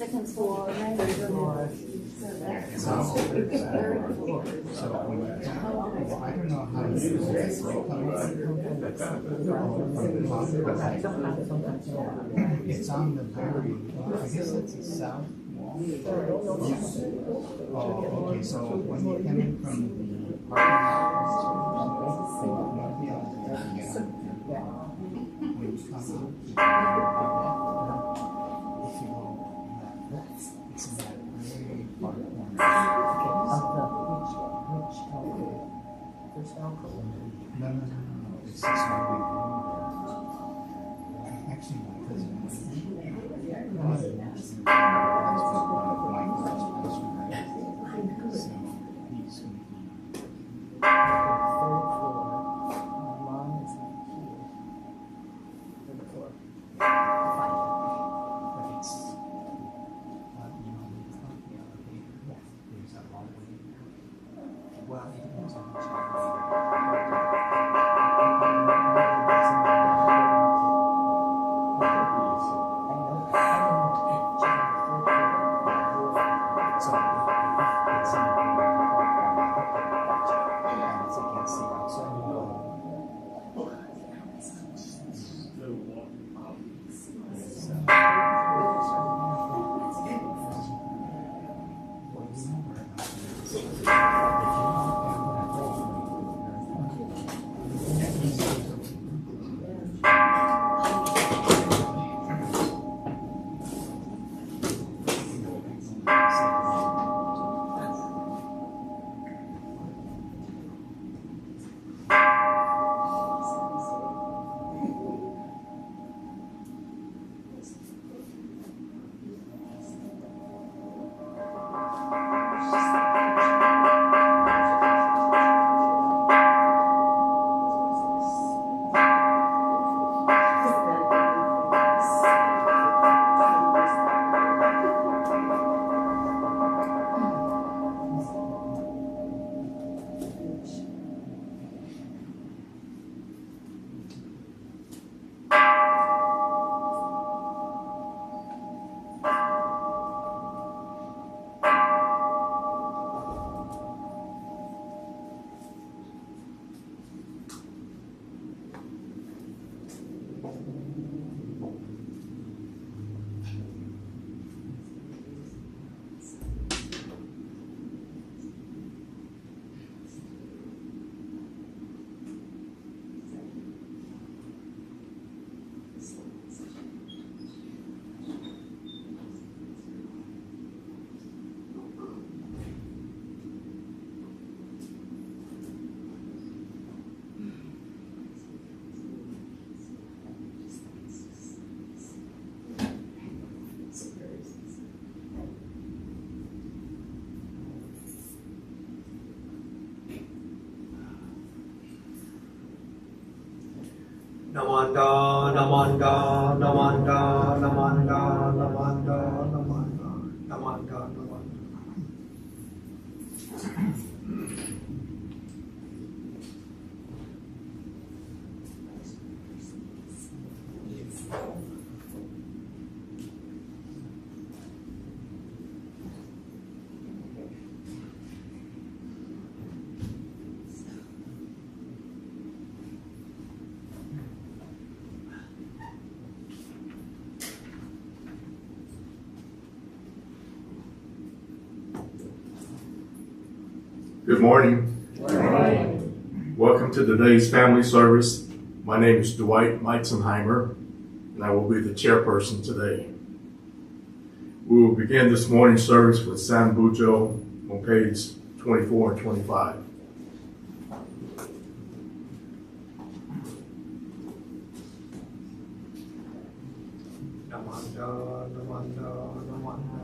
Second floor, third floor. So I don't know how you do this. It's on the very, I guess it's the south wall. Oh, okay, so when you come in from the parking lot, when you come out, if you go left, it's in that very far corner. No. It's this one. Actually, my cousin was so he's going to be. Namanda, Namanda, Namanda, Namanda, Namanda, Namanda, Namanda, Namanda. Good morning. Welcome to today's family service. My name is Dwight Meitzenheimer, and I will be the chairperson today. We will begin this morning's service with San Bujo on page 24 and 25. Namanda, namanda, namanda.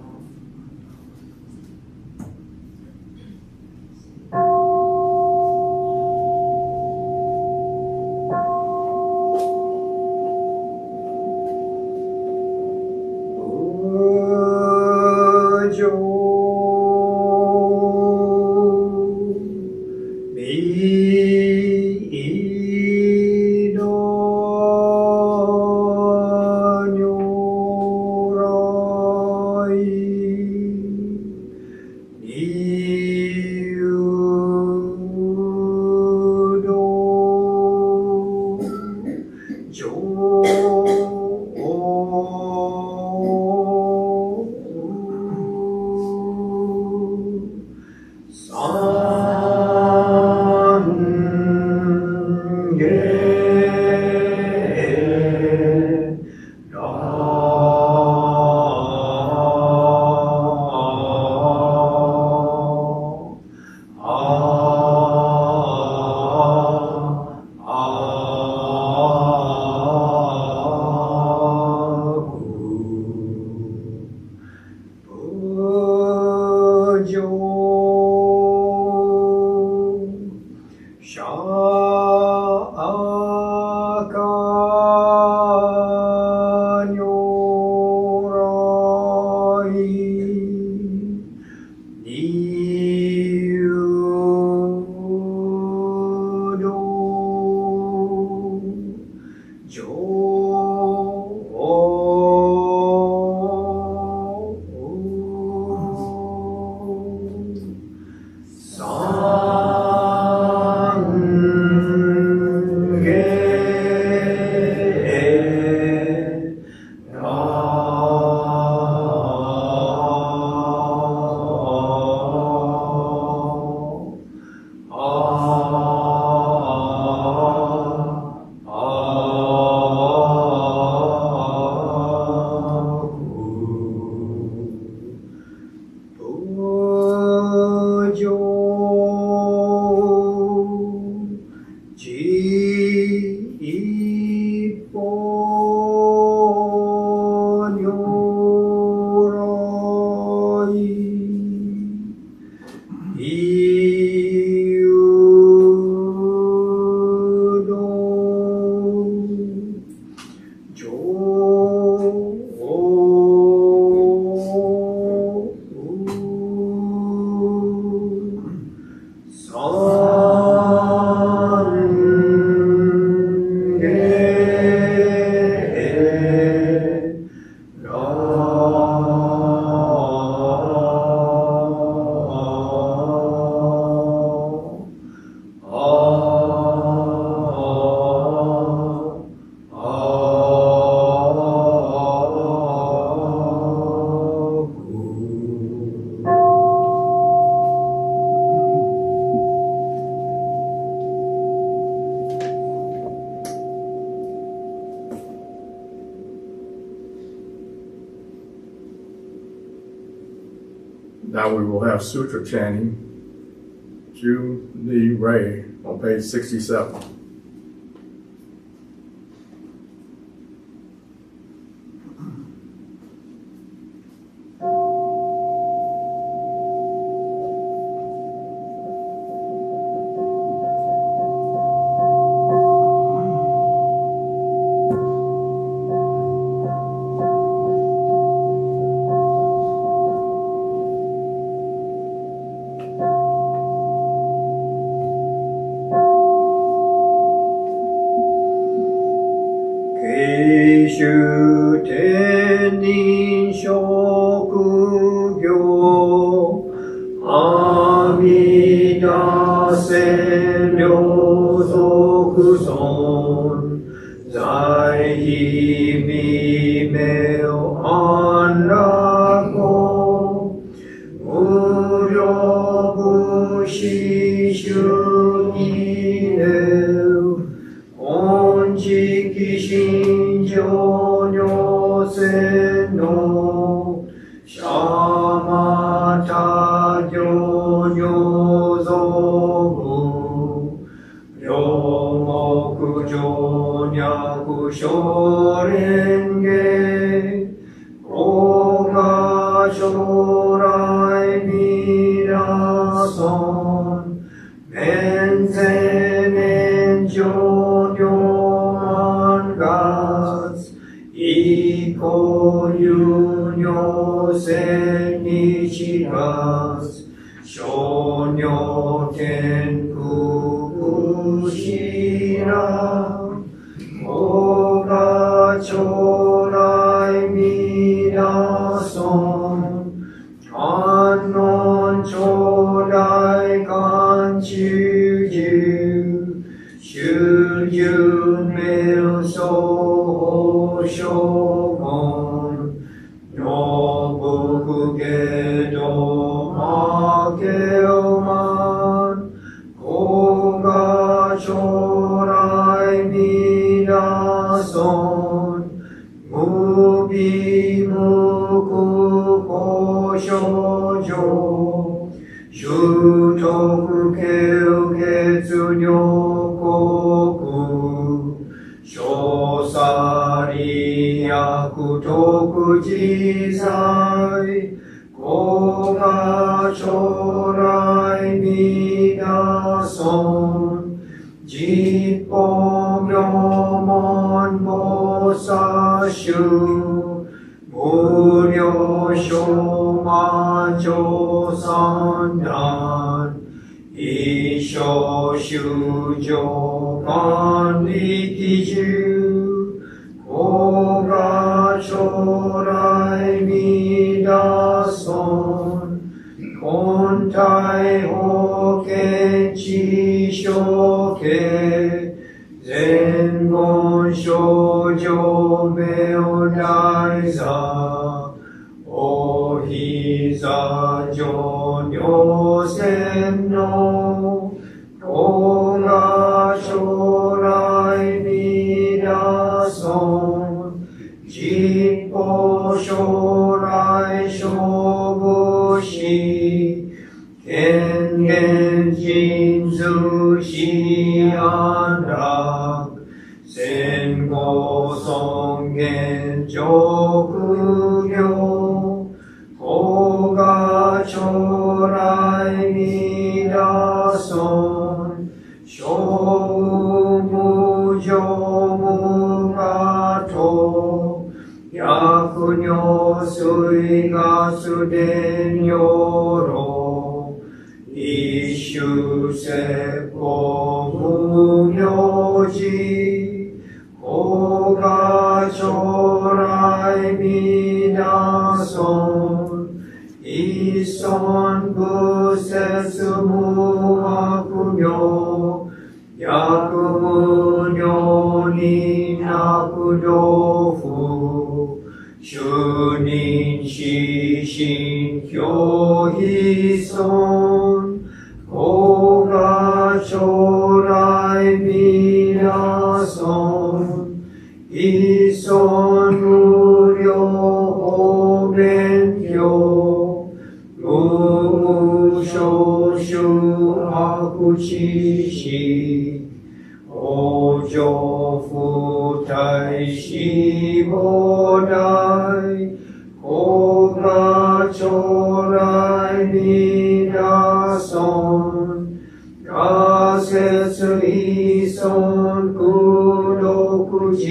Now we will have sutra chanting, Ju Ni Ray, on page 67. She 主にれ本地心情女性のシャマタ行女像両目上脈小蓮華我が将来皆さん面前年上両万月以降有尿千日月小尿天空しら我が将来皆さん観音頂戴観中十修十名相正言女仏下道魔けおまん我が将来皆さん無備無苦故症状修徳経血尿国小さり薬徳自在我が将来皆さん実法名門菩薩衆無量小魔上三段一生修上万力中我が将来皆さん本体保険知証系前言症状名大座お膝上尿線の我が将来皆さん実法将来勝負し権限人数し安楽戦後尊厳上空業我が将来皆さん小無常無我と薬尿水ガス電尿炉一種説法無名字我が将来皆さん一尊不説無悪名薬無尿になく道夫主任死心教非尊我が将来皆さん一尊無量法勉強無少数悪知識往生不退死菩提我が将来皆さん仮説依存功徳寺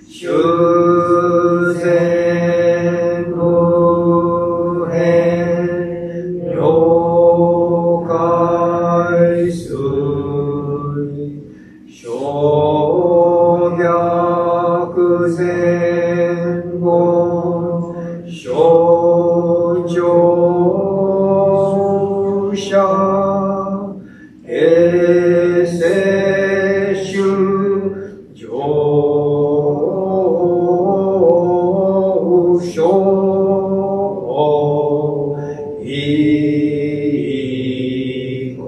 修善無変了解水小逆前後小乗者平成主上昇一個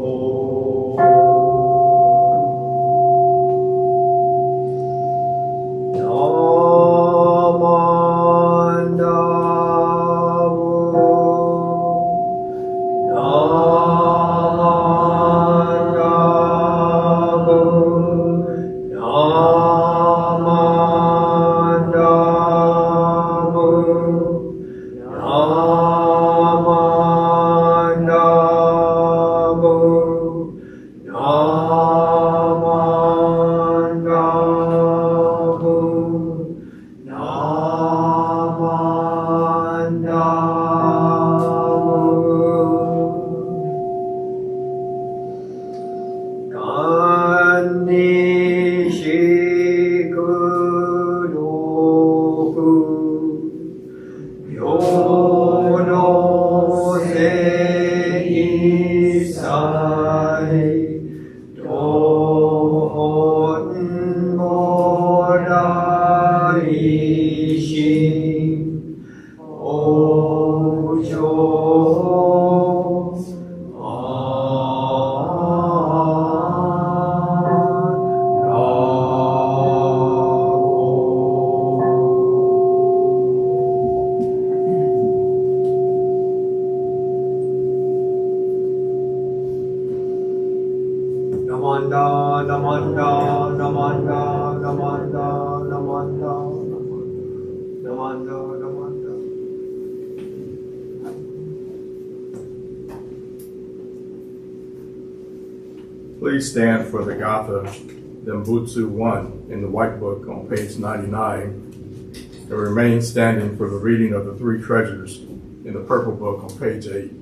Dohon Bodaishi Ojo Namanda, Namanda, Namanda, Namanda, Namanda, Namanda, Namanda. Please stand for the Gatha Dembutsu 1 in the White Book on page 99, and remain standing for the reading of the three treasures in the Purple Book on page 8.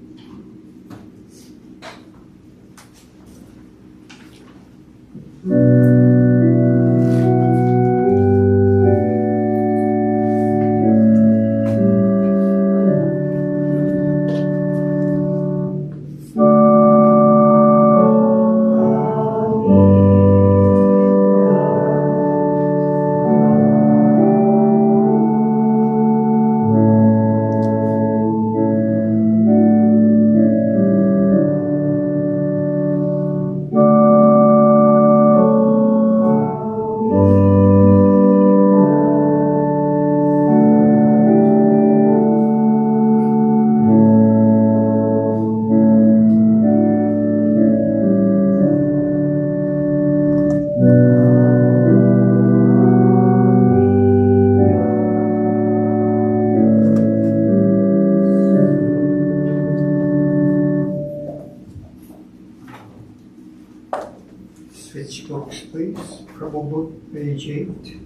Switch books, please. Purple Book, page 8.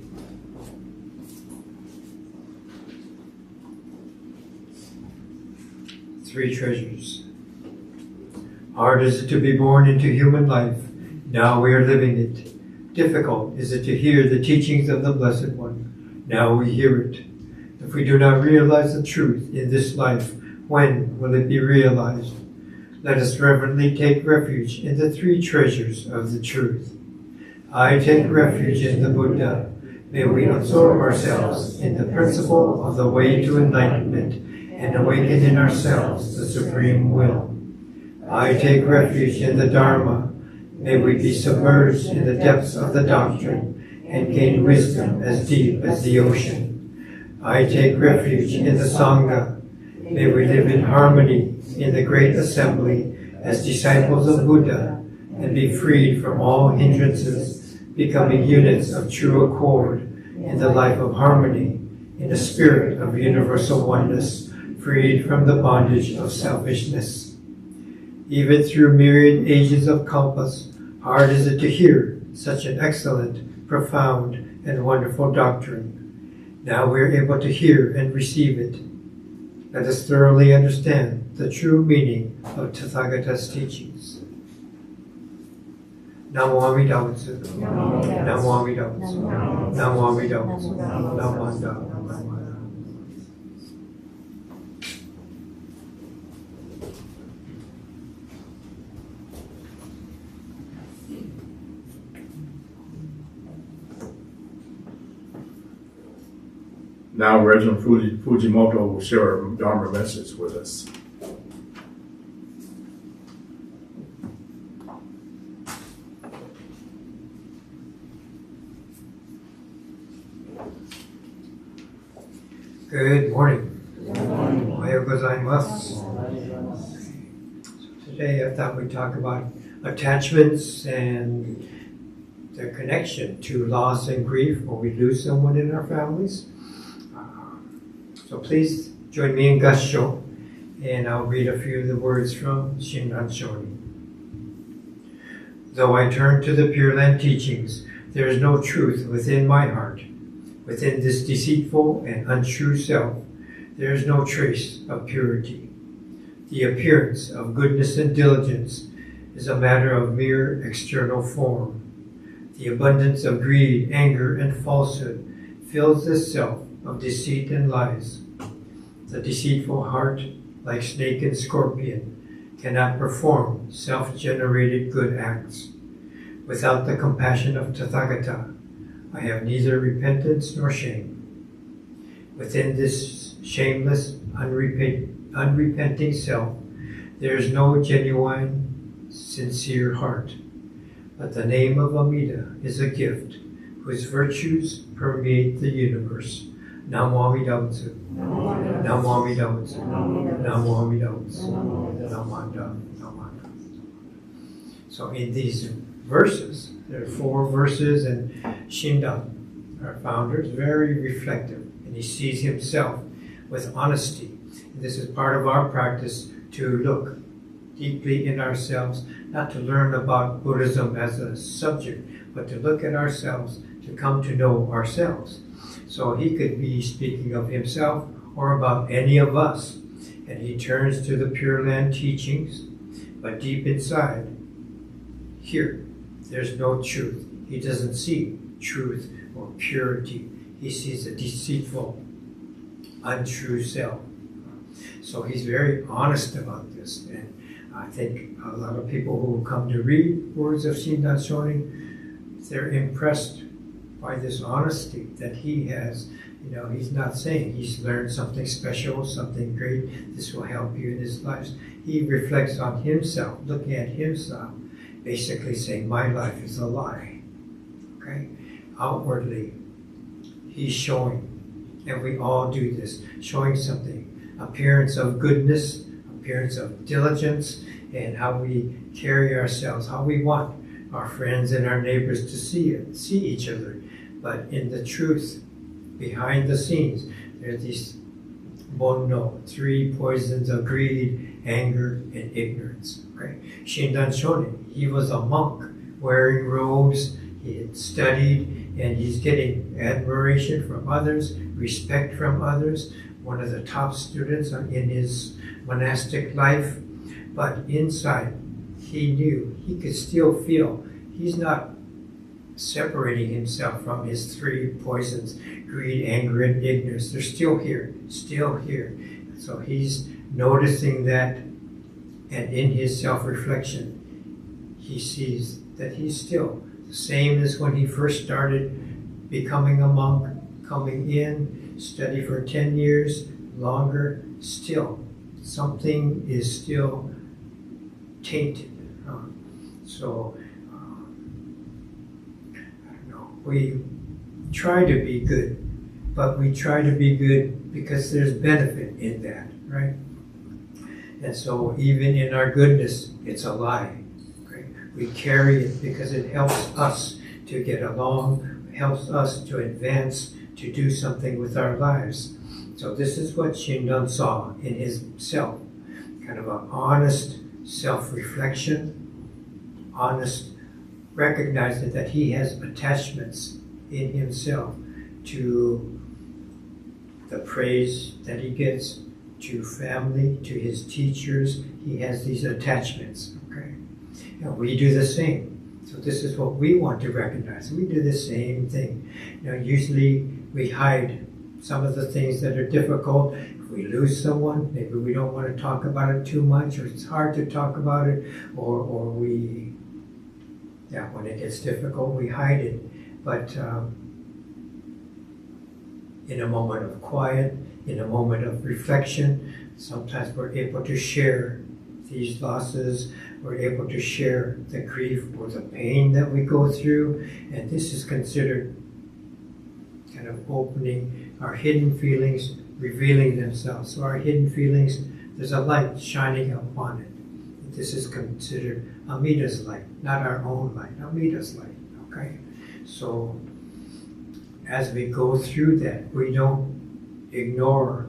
Three treasures. Hard is it to be born into human life. Now we are living it. Difficult is it to hear the teachings of the Blessed One. Now we hear it. If we do not realize the truth in this life, when will it be realized? Let us reverently take refuge in the three treasures of the truth. I take refuge in the Buddha. May we absorb ourselves in the principle of the way to enlightenment and awaken in ourselves the supreme will. I take refuge in the Dharma. May we be submerged in the depths of the doctrine and gain wisdom as deep as the ocean. I take refuge in the Sangha. May we live in harmony in the great assembly as disciples of Buddha and be freed from all hindrances, becoming units of true accord in the life of harmony, in a spirit of universal oneness, freed from the bondage of selfishness. Even through myriad ages of kalpas, hard is it to hear such an excellent, profound, and wonderful doctrine. Now we are able to hear and receive it. Let us thoroughly understand the true meaning of Tathagata's teachings. Namo Amida Butsu. Namo Amida Butsu. Namo Amida Butsu. Namo Amida Butsu. Now Reverend Fujimoto will share a Dharma message with us. Good morning. Ohayou gozaimasu. Today I thought we'd talk about attachments and their connection to loss and grief when we lose someone in our families. So please join me in Gassho, and I'll read a few of the words from Shinran Shoni. Though I turn to the Pure Land teachings, there is no truth within my heart. Within this deceitful and untrue self, there is no trace of purity. The appearance of goodness and diligence is a matter of mere external form. The abundance of greed, anger, and falsehood fills this self of deceit and lies. The deceitful heart, like snake and scorpion, cannot perform self-generated good acts. Without the compassion of Tathagata, I have neither repentance nor shame. Within this shameless, unrepenting self, there is no genuine, sincere heart. But the name of Amida is a gift whose virtues permeate the universe. Namo Amida Butsu. Namo Amida Butsu. Namo Amida Butsu. Namanda. Namanda. So in these verses, there are 4 verses, and Shindan, our founder, is very reflective, and he sees himself with honesty. And this is part of our practice, to look deeply in ourselves, not to learn about Buddhism as a subject, but to look at ourselves, to come to know ourselves. So he could be speaking of himself or about any of us, and he turns to the Pure Land teachings, but deep inside, here, there's no truth. He doesn't see truth or purity. He sees a deceitful, untrue self. So he's very honest about this. And I think a lot of people who come to read words of Shindan Shonin, they're impressed by this honesty that he has. You know, he's not saying he's learned something special, something great, this will help you in his life. He reflects on himself, looking at himself, basically saying, my life is a lie. Okay? Outwardly, he's showing, and we all do this, showing something, appearance of goodness, appearance of diligence, and how we carry ourselves, how we want our friends and our neighbors to see each other. But in the truth, behind the scenes, there are these bonno, 3 poisons of greed, anger, and ignorance. Okay? Shindan Shonin, he was a monk wearing robes, he had studied, and he's getting admiration from others, respect from others, one of the top students in his monastic life. But inside, he knew, he could still feel, he's not separating himself from his 3 poisons, greed, anger, and ignorance. They're still here, still here. So he's noticing that, and in his self-reflection, he sees that he's still the same as when he first started becoming a monk, coming in, study for 10 years, longer, still, something is still tainted. So, I don't know, we try to be good, but we try to be good because there's benefit in that, right? And so even in our goodness, it's a lie. Okay? We carry it because it helps us to get along, helps us to advance, to do something with our lives. So this is what Shindan saw in his self, kind of an honest self-reflection, honest recognizing that he has attachments in himself to the praise that he gets, to family, to his teachers. He has these attachments, okay? And we do the same. So this is what we want to recognize. We do the same thing. You know, usually we hide some of the things that are difficult. If we lose someone, maybe we don't want to talk about it too much, or it's hard to talk about it, or we, when it gets difficult, we hide it. But in a moment of quiet, in a moment of reflection, sometimes we're able to share these losses, we're able to share the grief or the pain that we go through, and this is considered kind of opening our hidden feelings, revealing themselves. So our hidden feelings, there's a light shining upon it. This is considered Amida's light, not our own light, Amida's light, okay? So as we go through that, we don't ignore.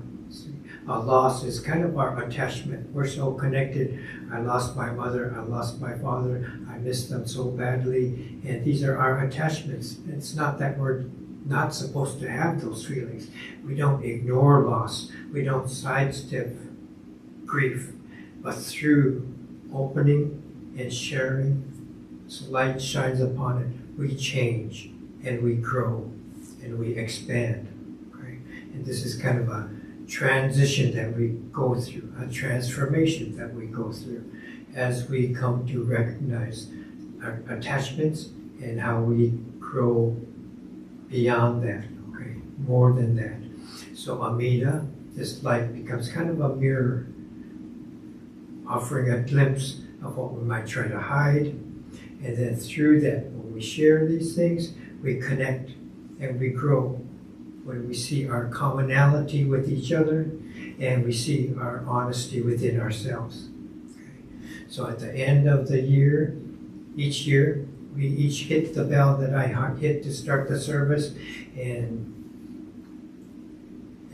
A loss is kind of our attachment. We're so connected. I lost my mother, I lost my father, I missed them so badly, and these are our attachments. It's not that we're not supposed to have those feelings. We don't ignore loss. We don't sidestep grief, but through opening and sharing, so light shines upon it, we change and we grow and we expand. Okay? And this is kind of a transition that we go through, a transformation that we go through. as we come to recognize our attachments and how we grow beyond that, okay, more than that. So Alameda, this light becomes kind of a mirror, offering a glimpse of what we might try to hide. And then through that, when we share these things, we connect and we grow. When we see our commonality with each other and we see our honesty within ourselves. Okay. So at the end of the year, each year, we each hit the bell that I hit to start the service, and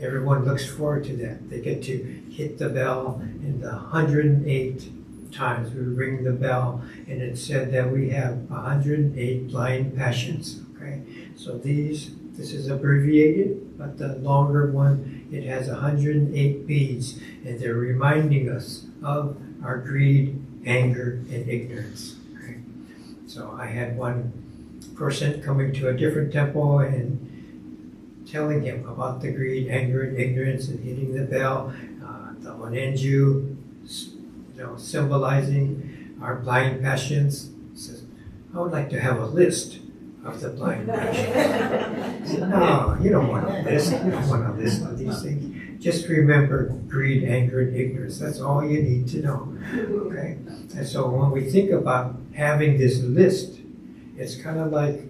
everyone looks forward to that. They get to hit the bell, and the 108 times we ring the bell, and it said that we have 108 blind passions. Okay, so this is abbreviated, but the longer one, it has 108 beads, and they're reminding us of our greed, anger, and ignorance. Okay? So I had one person coming to a different temple and telling him about the greed, anger, and ignorance, and hitting the bell, the onenju, symbolizing our blind passions. He says, I would like to have a list of the blind passions. I said, no, you don't want a list. You don't want a list of these things. Just remember greed, anger, and ignorance. That's all you need to know. Okay? And so when we think about having this list, it's kind of like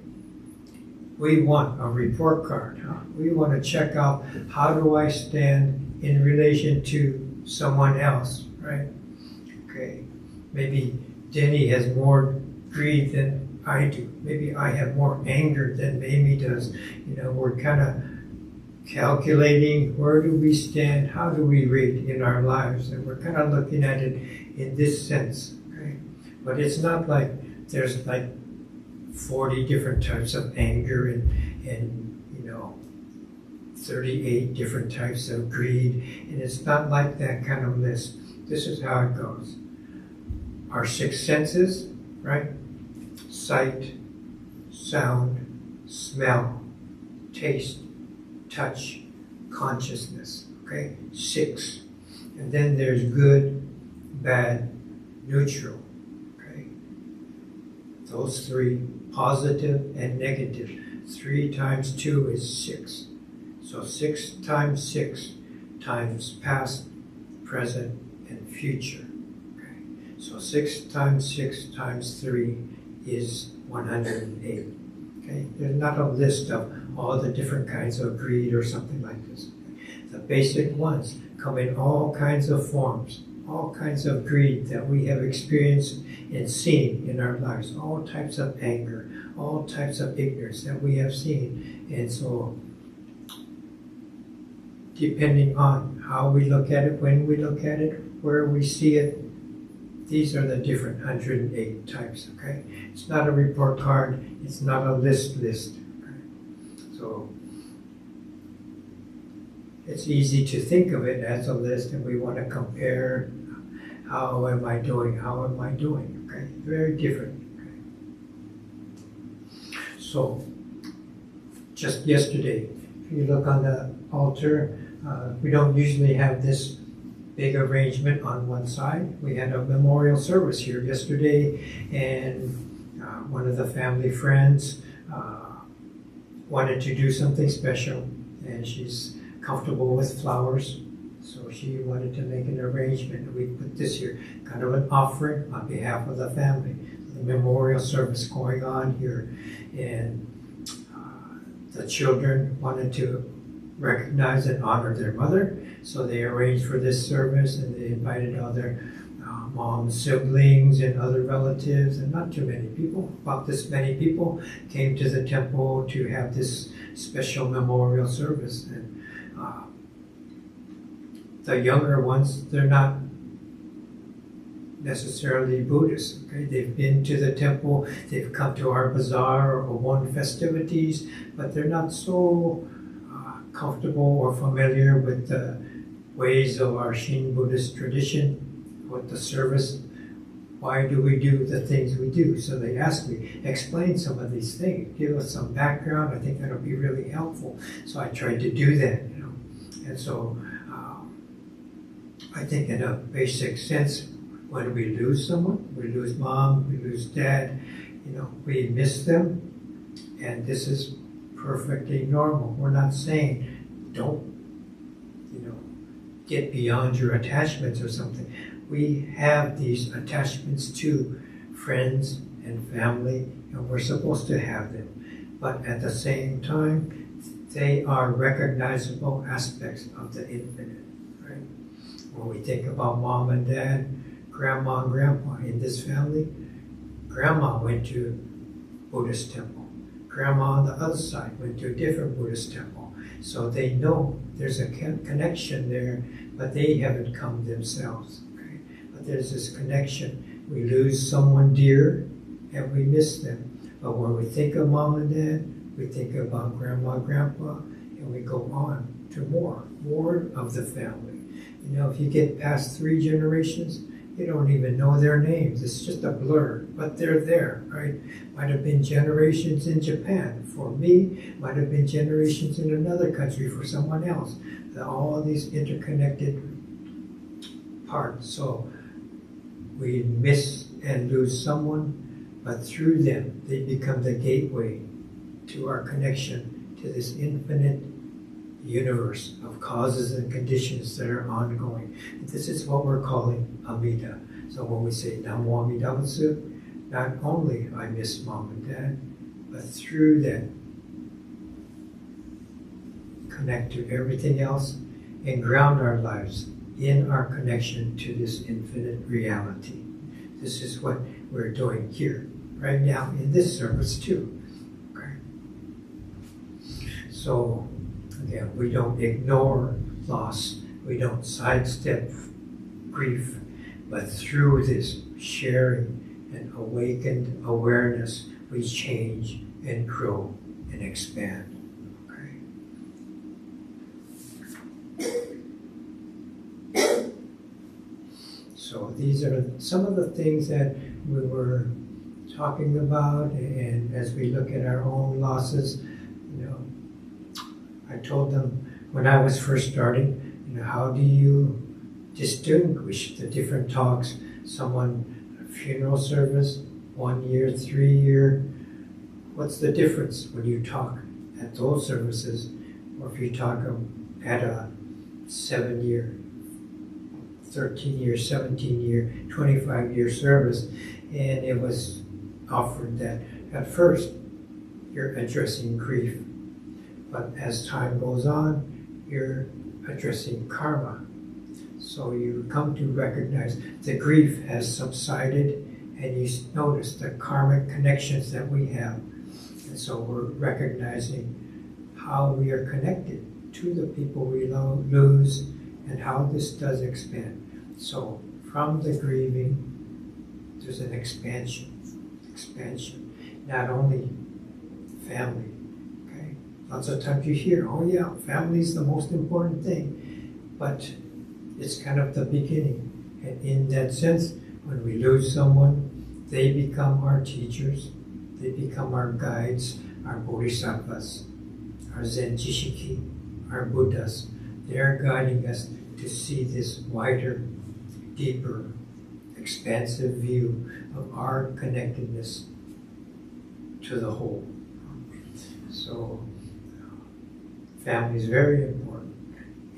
we want a report card. Huh? We want to check out, how do I stand in relation to someone else, right? Okay, maybe Denny has more greed than I do. Maybe I have more anger than Mamie does. We're kind of calculating, where do we stand, how do we rate in our lives, and we're kind of looking at it in this sense. Okay? But it's not like there's like 40 different types of anger and 38 different types of greed, and it's not like that kind of list. This is how it goes. Our 6 senses, right? Sight, sound, smell, taste, touch, consciousness, okay? 6. And then there's good, bad, neutral, okay? Those 3, positive and negative. 3 times 2 is 6. So 6 times 6 times past, present, and future. Okay? So 6 times 6 times 3 is 108. Okay? There's not a list of all the different kinds of greed or something like this. The basic ones come in all kinds of forms, all kinds of greed that we have experienced and seen in our lives, all types of anger, all types of ignorance that we have seen. And so, depending on how we look at it, when we look at it, where we see it, these are the different 108 types, okay? It's not a report card, it's not a list. Okay? So, it's easy to think of it as a list, and we want to compare, how am I doing, okay? Very different, okay? So, just yesterday, if you look on the altar, we don't usually have this big arrangement on one side. We had a memorial service here yesterday, and one of the family friends wanted to do something special, and she's comfortable with flowers, so she wanted to make an arrangement. We put this here, kind of an offering on behalf of the family. The memorial service going on here, and the children wanted to recognize and honor their mother, so they arranged for this service, and they invited other mom's siblings and other relatives, and not too many people. About this many people came to the temple to have this special memorial service. And the younger ones, they're not necessarily Buddhist. Okay? They've been to the temple, they've come to our bazaar or Obon festivities, but they're not so comfortable or familiar with the ways of our Shin Buddhist tradition, with the service. Why do we do the things we do? So they asked me, explain some of these things, give us some background. I think that'll be really helpful. So I tried to do that, And so I think in a basic sense, when we lose someone, we lose mom, we lose dad, we miss them, and this is perfectly normal. We're not saying don't, get beyond your attachments or something. We have these attachments to friends and family, and we're supposed to have them. But at the same time, they are recognizable aspects of the infinite, right? When we think about mom and dad, grandma and grandpa in this family, grandma went to Buddhist temple. Grandma on the other side went to a different Buddhist temple. So they know there's a connection there, but they haven't come themselves, right? But there's this connection. We lose someone dear and we miss them. But when we think of mom and dad, we think about grandma, grandpa, and we go on to more of the family. If you get past 3 generations, you don't even know their names. It's just a blur, but they're there, right? Might have been generations in Japan for me, might have been generations in another country for someone else. All these interconnected parts. So we miss and lose someone, but through them, they become the gateway to our connection to this infinite universe of causes and conditions that are ongoing. This is what we're calling Amida. So when we say Namo Amida Butsu, not only I miss mom and dad, but through that, connect to everything else and ground our lives in our connection to this infinite reality. This is what we're doing here, right now, in this service too. Okay. So, again, we don't ignore loss, we don't sidestep grief, but through this sharing and awakened awareness, we change and grow and expand. So these are some of the things that we were talking about, and as we look at our own losses, I told them when I was first starting, how do you distinguish the different talks? Someone, a funeral service, 1 year, 3 year, what's the difference when you talk at those services, or if you talk at a 7 year, 13 year, 17 year, 25 year service? And it was offered that at first you're addressing grief, but as time goes on, you're addressing karma. So you come to recognize the grief has subsided, and you notice the karmic connections that we have. And so we're recognizing how we are connected to the people we lose, and how this does expand. So from the grieving, there's an expansion. Not only family, okay? Lots of times you hear, oh yeah, family's the most important thing, but it's kind of the beginning. And in that sense, when we lose someone, they become our teachers, they become our guides, our bodhisattvas, our Zen Jishiki, our Buddhas. They're guiding us to see this wider, deeper, expansive view of our connectedness to the whole. So, family is very important,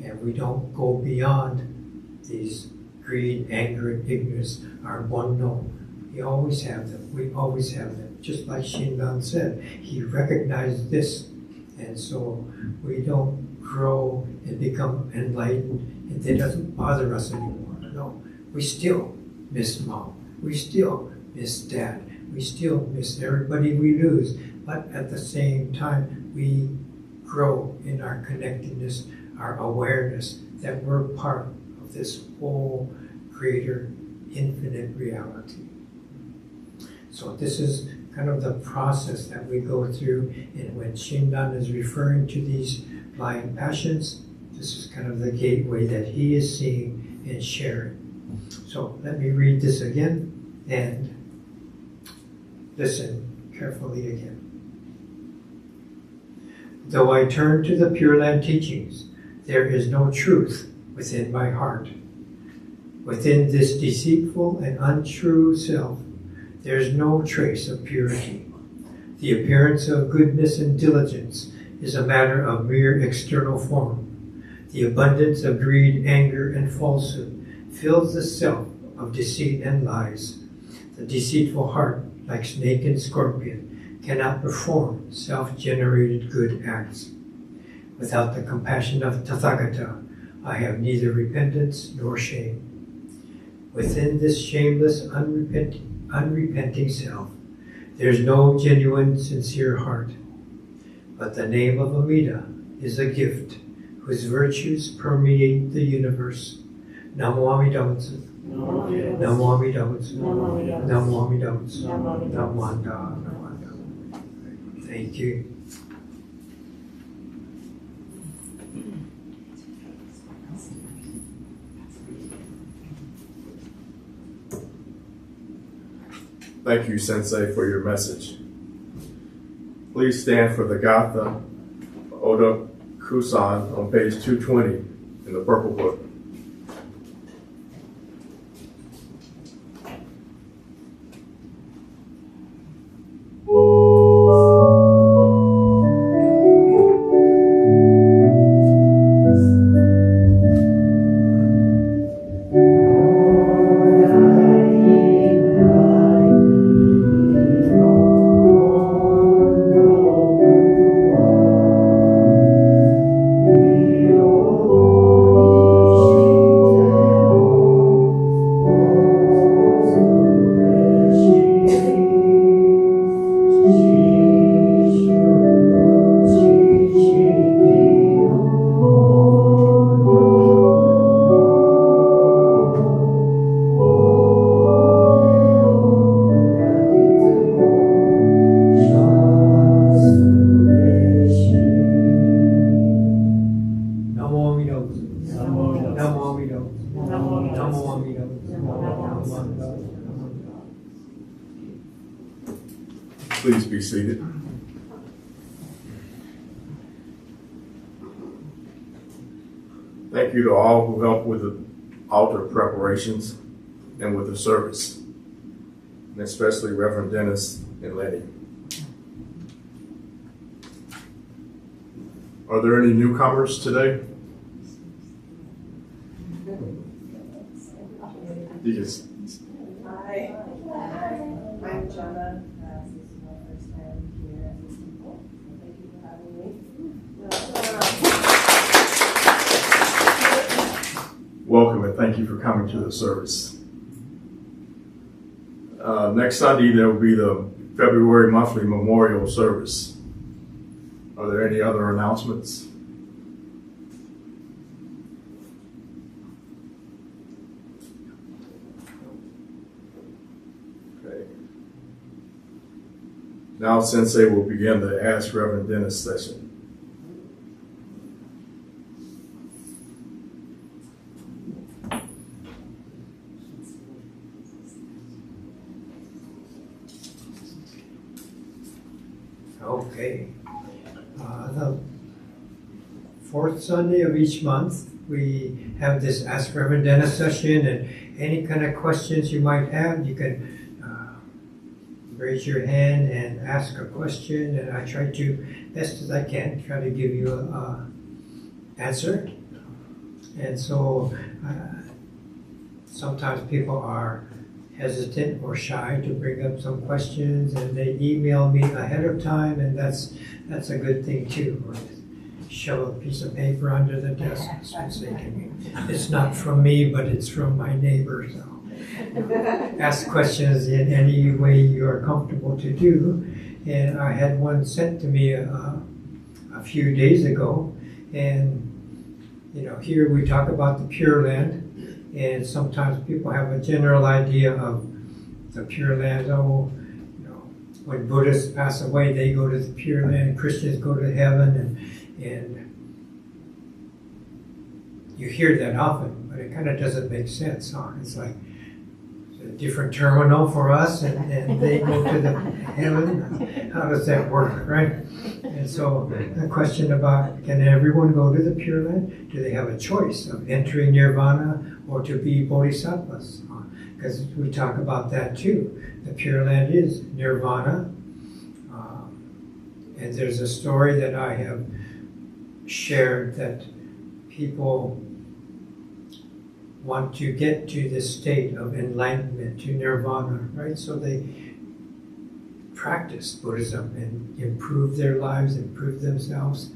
and we don't go beyond these greed, anger, and ignorance, our bonno. We always have them. We always have them. Just like Shinran said, he recognized this, and so we don't grow and become enlightened, and it doesn't bother us anymore. No, we still miss mom. We still miss dad. We still miss everybody we lose. But at the same time, we grow in our connectedness, our awareness that we're part of this whole greater infinite reality. So this is kind of the process that we go through. And when Shinran is referring to these blind passions, this is kind of the gateway that he is seeing and sharing. So let me read this again and listen carefully again. Though I turn to the Pure Land teachings, there is no truth within my heart. Within this deceitful and untrue self, there is no trace of purity. The appearance of goodness and diligence is a matter of mere external form. The abundance of greed, anger, and falsehood fills the self of deceit and lies. The deceitful heart, like snake and scorpion, cannot perform self-generated good acts. Without the compassion of Tathagata, I have neither repentance nor shame. Within this shameless, unrepenting self, there is no genuine, sincere heart. But the name of Alameda is a gift whose virtues permeate the universe. Namo Amida Butsu. Namo Amida Butsu. Namo Amida Butsu. Namo Amida Butsu. Thank you. Thank you, Sensei, for your message. Please stand for the Gatha Oda Kusan on page 220 in the Purple Book. Please be seated. Thank you to all who helped with the altar preparations and with the service, and especially Reverend Dennis and Letty. Are there any newcomers today? Hi, I'm Jenna. This is my first time here at this temple. Thank you for having me. Welcome and thank you for coming to the service. Next Sunday there will be the February monthly memorial service. Are there any other announcements? Okay. Now Sensei will begin the Ask Reverend Dennis session. Okay. The fourth Sunday of each month, we have this Ask Reverend Dennis session, and any kind of questions you might have, you can raise your hand and ask a question, and I try to, best as I can, try to give you an answer. And so sometimes people are hesitant or shy to bring up some questions, and they email me ahead of time, and that's a good thing too. Or shove a piece of paper under the desk since they can. It's not from me, but it's from my neighbor. So ask questions in any way you are comfortable to do. And I had one sent to me a few days ago, and here we talk about the Pure Land. And sometimes people have a general idea of the Pure Land. Oh, when Buddhists pass away, they go to the Pure Land. Christians go to heaven, and you hear that often, but it kind of doesn't make sense. Huh? It's like a different terminal for us, and they go to the heaven. How does that work, right? And so the question about, can everyone go to the Pure Land? Do they have a choice of entering nirvana or to be bodhisattvas, because we talk about that too. The Pure Land is nirvana, and there's a story that I have shared that people want to get to this state of enlightenment, to nirvana, right? So they practice Buddhism and improve their lives, improve themselves.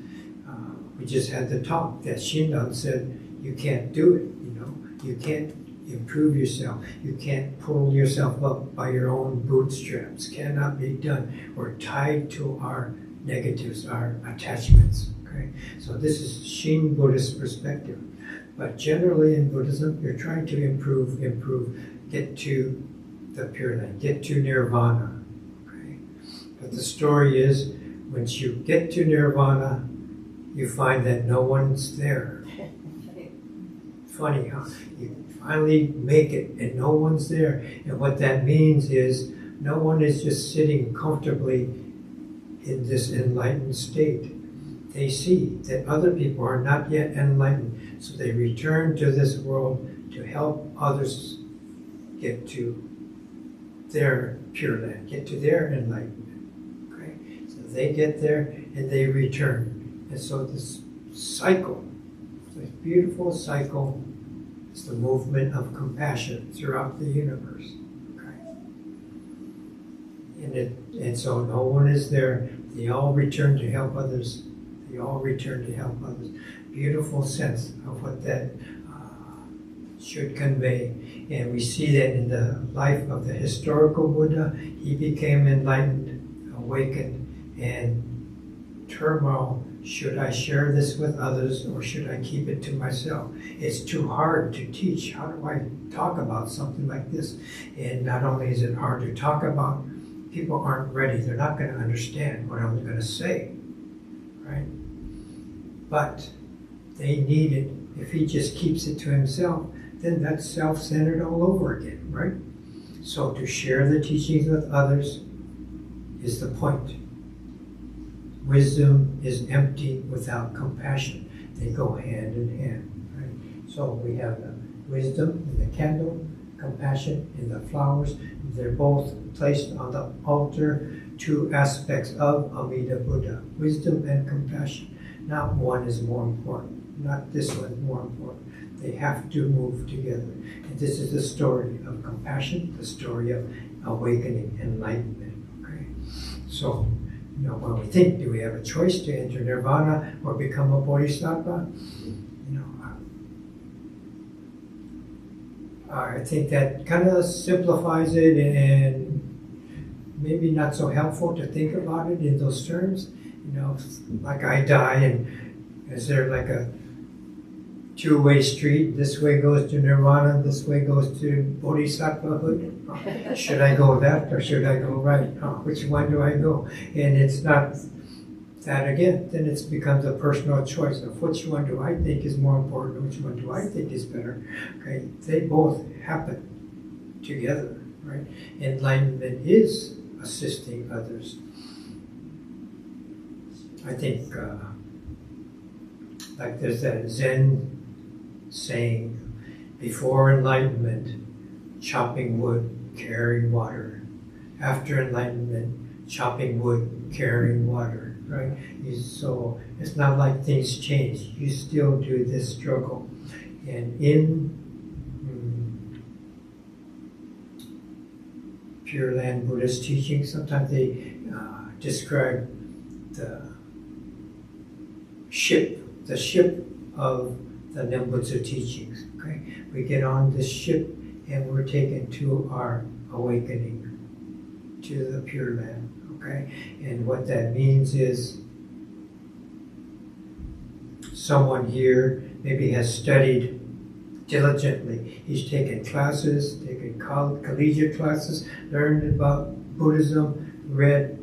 We just had the talk that Shinran said, you can't do it, you can't improve yourself. You can't pull yourself up by your own bootstraps. Cannot be done. We're tied to our negatives, our attachments. Okay, so this is Shin Buddhist perspective. But generally in Buddhism, you're trying to improve, get to the Pure Land, get to nirvana. Okay, but the story is, once you get to nirvana, you find that no one's there. Funny, huh? You finally make it and no one's there. And what that means is no one is just sitting comfortably in this enlightened state. They see that other people are not yet enlightened, so they return to this world to help others get to their Pure Land, get to their enlightenment. Okay? So they get there and they return. And so this cycle, this beautiful cycle, is the movement of compassion throughout the universe. Okay? And so no one is there. They all return to help others. They all return to help others. Beautiful sense of what that should convey. And we see that in the life of the historical Buddha. He became enlightened, awakened, and turmoil. Should I share this with others or should I keep it to myself? It's too hard to teach. How do I talk about something like this? And not only is it hard to talk about, people aren't ready. They're not going to understand what I'm going to say, right? But they need it. If he just keeps it to himself, then that's self-centered all over again, right? So to share the teachings with others is the point. Wisdom is empty without compassion. They go hand in hand, right? So we have the wisdom in the candle, compassion in the flowers. They're both placed on the altar, two aspects of Alameda Buddha, wisdom and compassion. Not one is more important, not this one is more important. They have to move together. And this is the story of compassion, the story of awakening, enlightenment. Okay? So, when we think, do we have a choice to enter nirvana or become a bodhisattva? I think that kind of simplifies it and maybe not so helpful to think about it in those terms. Like I die and is there like a two-way street? This way goes to nirvana, this way goes to bodhisattvahood. Should I go left or should I go right? Which one do I go? And it's not that again, then it becomes a personal choice of which one do I think is more important, which one do I think is better. Okay, they both happen together, right? Enlightenment is assisting others. I think like there's that Zen saying, before enlightenment, chopping wood, carrying water. After enlightenment, chopping wood, carrying water, right? So it's not like things change. You still do this struggle. And in Pure Land Buddhist teaching, sometimes they describe the ship of the Nembutsu teachings. Okay, we get on this ship and we're taken to our awakening, to the Pure Land. Okay, and what that means is someone here maybe has studied diligently. He's taken classes, taken collegiate classes, learned about Buddhism, read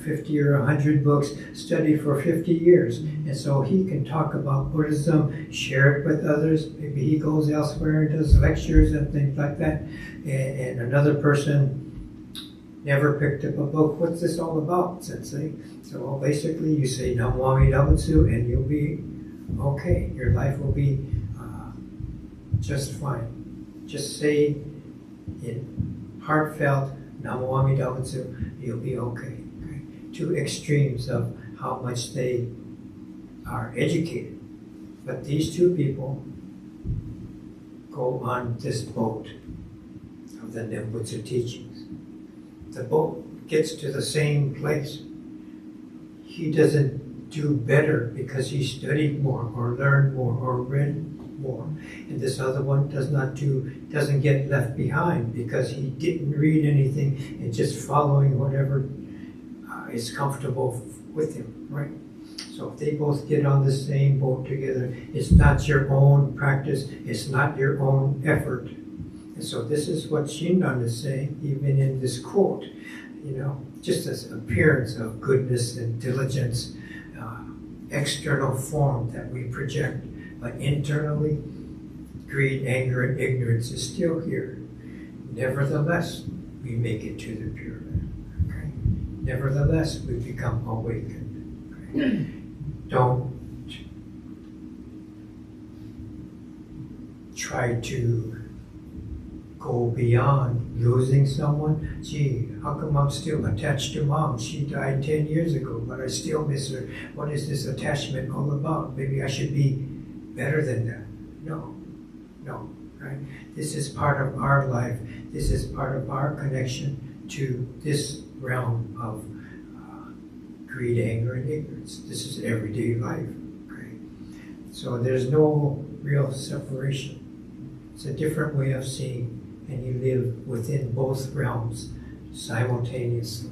50 or 100 books, studied for 50 years. And so he can talk about Buddhism, share it with others. Maybe he goes elsewhere and does lectures and things like that. And another person never picked up a book. What's this all about, Sensei? So basically you say Namo Amida Butsu and you'll be okay. Your life will be just fine. Just say in heartfelt, Namo Amida Butsu, you'll be okay. Two extremes of how much they are educated. But these two people go on this boat of the Nembutsu teachings. The boat gets to the same place. He doesn't do better because he studied more or learned more or read more. And this other one doesn't get left behind because he didn't read anything and just following whatever is comfortable with him, right? So if they both get on the same boat together, it's not your own practice, it's not your own effort. And so this is what Shinran is saying, even in this quote, just as appearance of goodness and diligence, external form that we project, but internally, greed, anger, and ignorance is still here. Nevertheless, we make it to the Pure Land. Okay? Nevertheless, we become awakened. Okay? Don't try to go beyond losing someone. Gee, how come I'm still attached to mom? She died 10 years ago, but I still miss her. What is this attachment all about? Maybe I should be better than that. No, right? This is part of our life. This is part of our connection to this realm of greed, anger, and ignorance. This is everyday life. Okay? So there's no real separation. It's a different way of seeing, and you live within both realms simultaneously.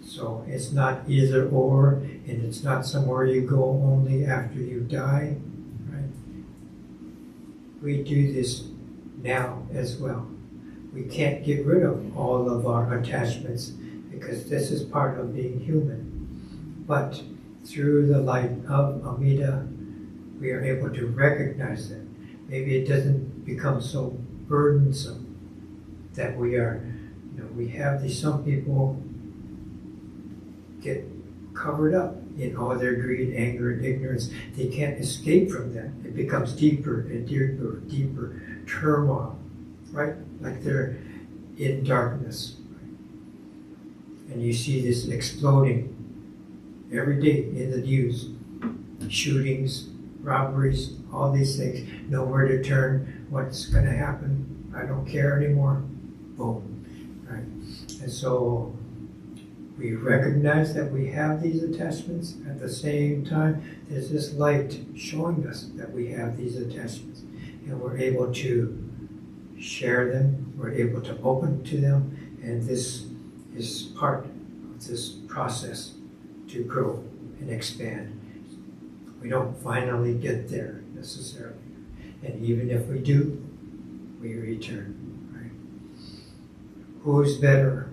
So it's not either or, and it's not somewhere you go only after you die. Right? We do this now as well. We can't get rid of all of our attachments because this is part of being human. But through the light of Amida, we are able to recognize that. Maybe it doesn't become so burdensome that we are, we have these, some people get covered up in all their greed, anger, and ignorance. They can't escape from that. It becomes deeper and deeper turmoil, right? Like they're in darkness. And you see this exploding every day in the news. Shootings, robberies, all these things. Nowhere to turn. What's going to happen? I don't care anymore. Boom. Right? And so we recognize that we have these attachments. At the same time, there's this light showing us that we have these attachments. And we're able to share them. We're able to open to them. And this is part of this process to grow and expand. We don't finally get there necessarily. And even if we do, we return. Right? Who's better?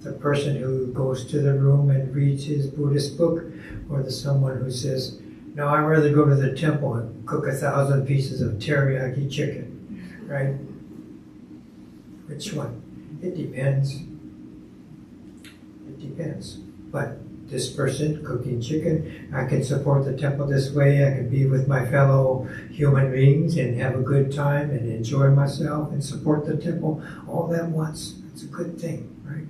The person who goes to the room and reads his Buddhist book, or the someone who says, no, I'd rather go to the temple and cook 1,000 pieces of teriyaki chicken, right? Which one? It depends. It depends. But this person cooking chicken, I can support the temple this way, I can be with my fellow human beings and have a good time and enjoy myself and support the temple all at once. It's a good thing, right?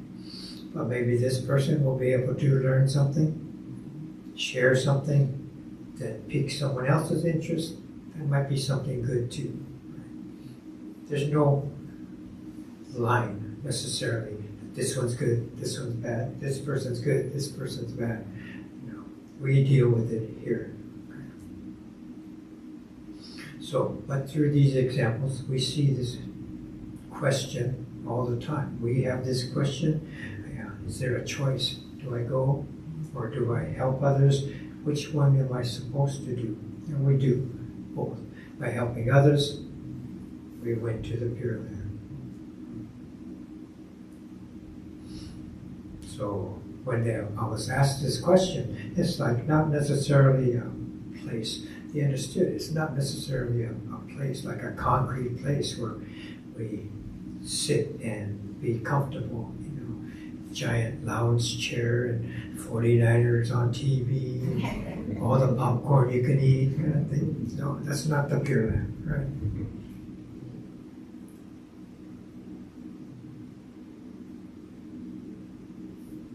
But maybe this person will be able to learn something, share something that piques someone else's interest. That might be something good too. There's no line necessarily. This one's good, this one's bad, this person's good, this person's bad. No, we deal with it here. So, but through these examples, we see this question all the time. We have this question, is there a choice? Do I go or do I help others? Which one am I supposed to do? And we do both. By helping others, we went to the Pure Land. So when I was asked this question, it's like not necessarily a place. They understood it's not necessarily a place, like a concrete place where we sit and be comfortable. giant lounge chair and 49ers on TV, all the popcorn you can eat, kind of thing. No, that's not the Pure Land, right?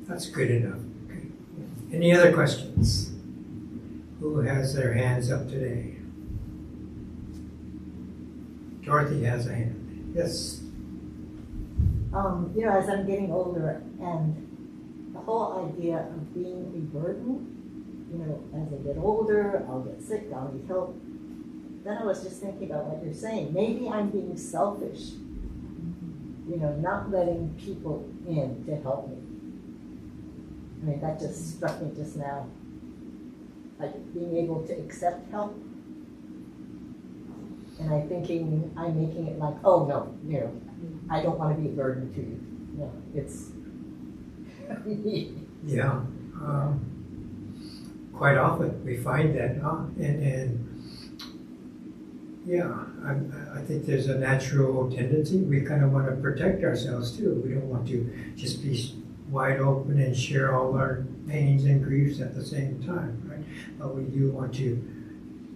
That's good enough. Okay. Any other questions? Who has their hands up today? Dorothy has a hand. Yes. As I'm getting older and the whole idea of being a burden, as I get older, I'll get sick, I'll need help. Then I was just thinking about what you're saying. Maybe I'm being selfish, not letting people in to help me. I mean, that just struck me just now. Like being able to accept help. And I'm thinking, I'm making it like, oh no, I don't want to be a burden to you. No, it's Yeah. Quite often we find that, and yeah, I think there's a natural tendency. We kind of want to protect ourselves too. We don't want to just be wide open and share all our pains and griefs at the same time, right? But we do want to,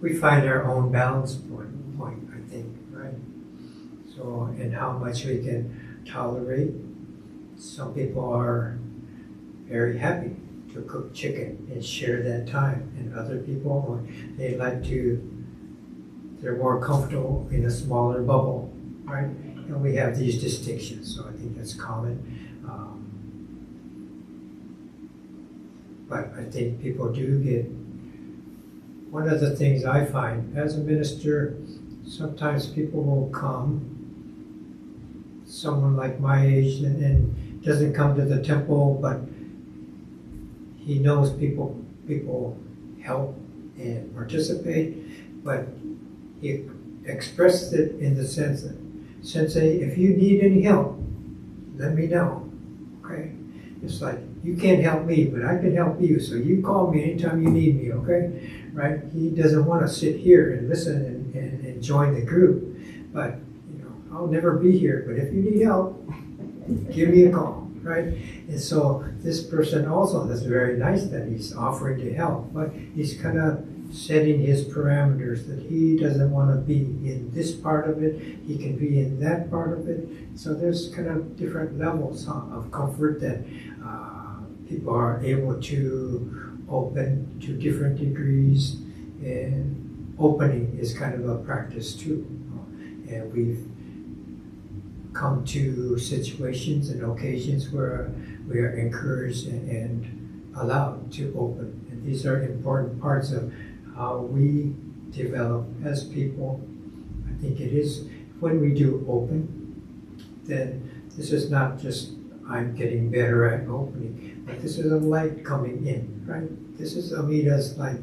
we find our own balance point, I think, right? So, and how much we can tolerate. Some people are very happy to cook chicken and share that time, and other people, they like to, they're more comfortable in a smaller bubble, right? And we have these distinctions, so I think that's common. But I think people do get, one of the things I find as a minister, sometimes people will come, someone like my age, and doesn't come to the temple, but he knows people help and participate, but he expressed it in the sense that, Sensei, if you need any help, let me know, okay? It's like, you can't help me, but I can help you, so you call me anytime you need me, okay? Right? He doesn't want to sit here and listen and join the group, but I'll never be here, but if you need help, give me a call, right? And so this person also, that's very nice that he's offering to help, but he's kind of setting his parameters that he doesn't want to be in this part of it, he can be in that part of it. So there's kind of different levels of comfort that people are able to open to different degrees, and opening is kind of a practice too. And we've come to situations and occasions where we are encouraged and allowed to open. And these are important parts of how we develop as people. I think it is when we do open, then this is not just I'm getting better at opening, but this is a light coming in, right? This is Amida's light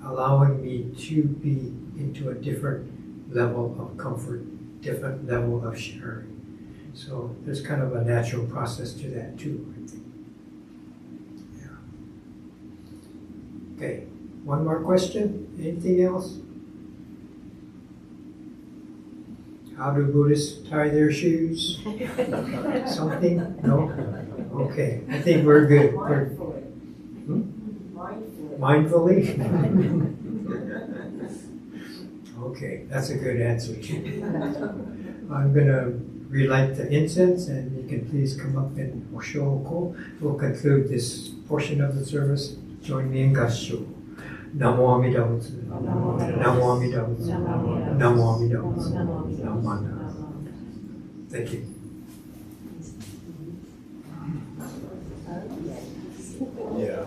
allowing me to be into a different level of comfort, different level of sharing. So there's kind of a natural process to that too, I think. Yeah. Okay, one more question? Anything else? How do Buddhists tie their shoes? Something? No? Okay, I think we're good. Mindfully? Okay, that's a good answer too. I'm going to relight the incense, and you can please come up and Oshoko. We'll conclude this portion of the service. Join me in Gassho. Namo Amida Butsu. Namo Amida Butsu. Namo Amida Butsu. Namo Amida Butsu. Thank you. Yeah.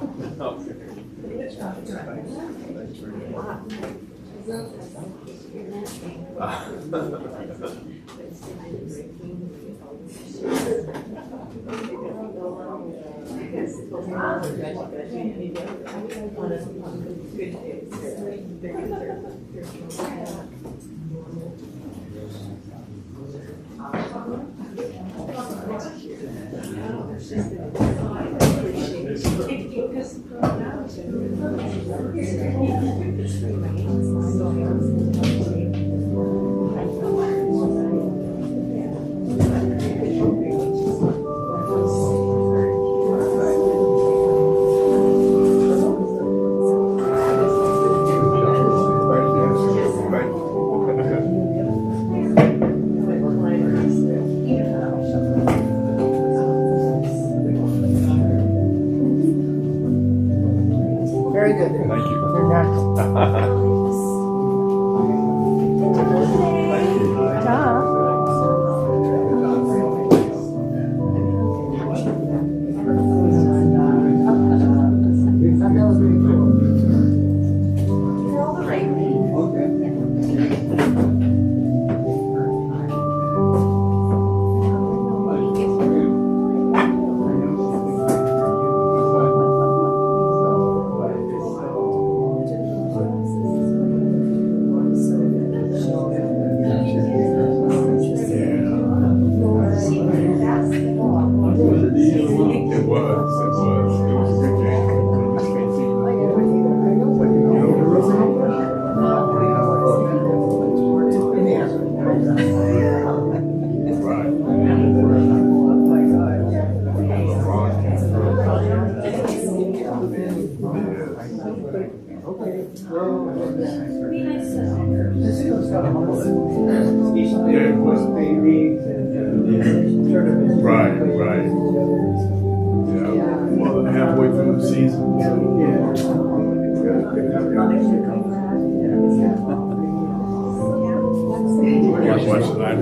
Very good. Thank you. You're natural. It was a good game. Right, right. Yeah, well, halfway through the season. Watch the night.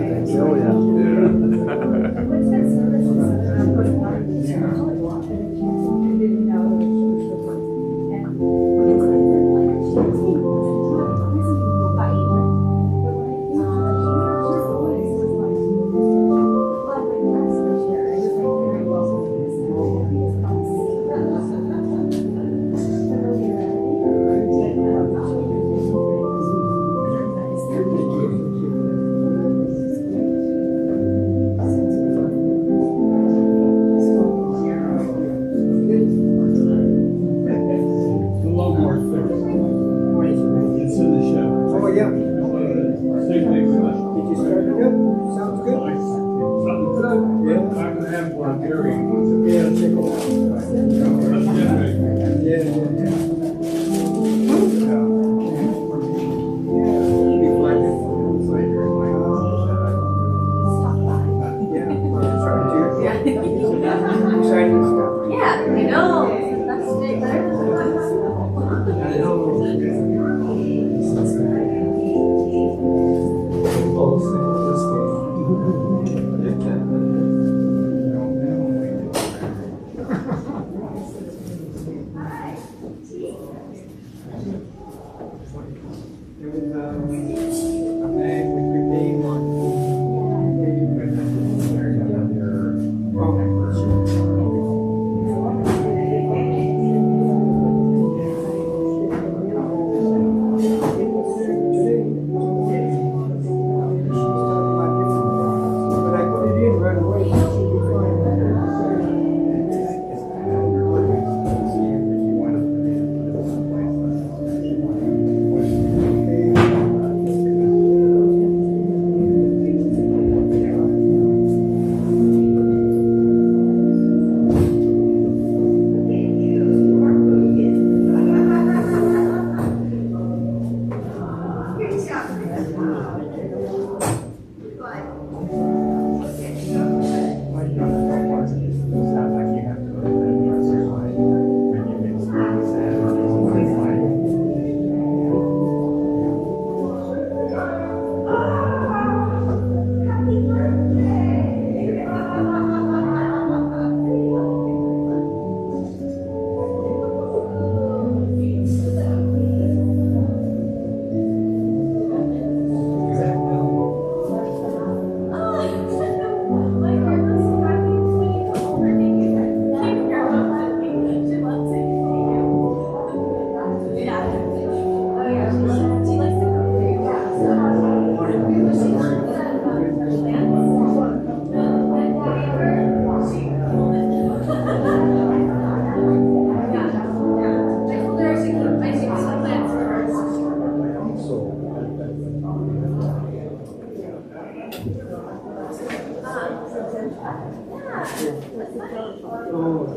Oh,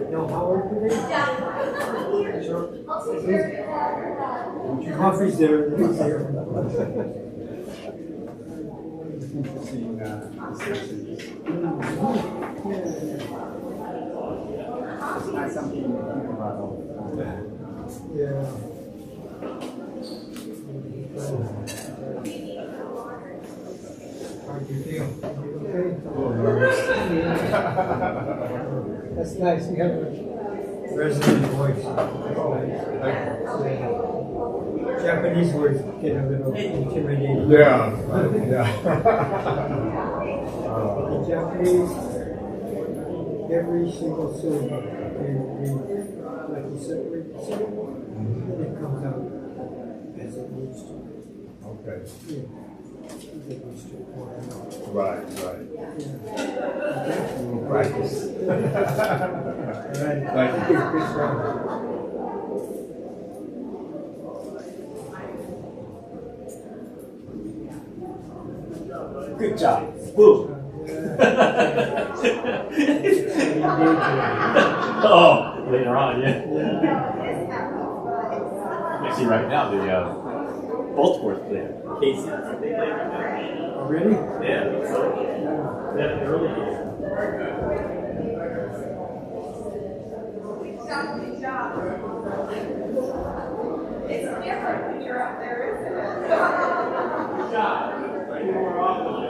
No Howard today? Coffee's there. interesting discussions. It's not something you think about all the time. Yeah. How do you feel? You okay? Oh, nervous. That's nice. You have a resonant voice. That's nice. Japanese words get a little intimidating. Yeah. In Japanese, every single syllable you read, like you said, and it comes out as it needs to. Okay. Yeah. As it needs to. Right. Okay. We'll practice. All right. Thank you. Good job. Good job. Boom. Oh, later on, yeah. Yeah. Actually, right now, the Baltimore's playing. Casey, they play right now. Really? Yeah, so they had an early game. It's different when you're up there, isn't it? Good job. Right, more often.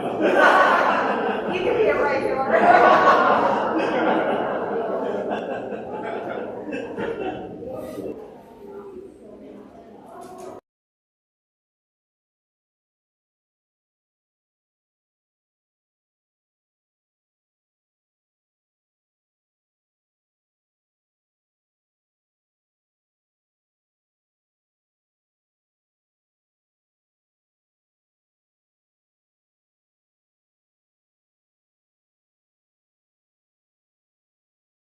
You can be a regular.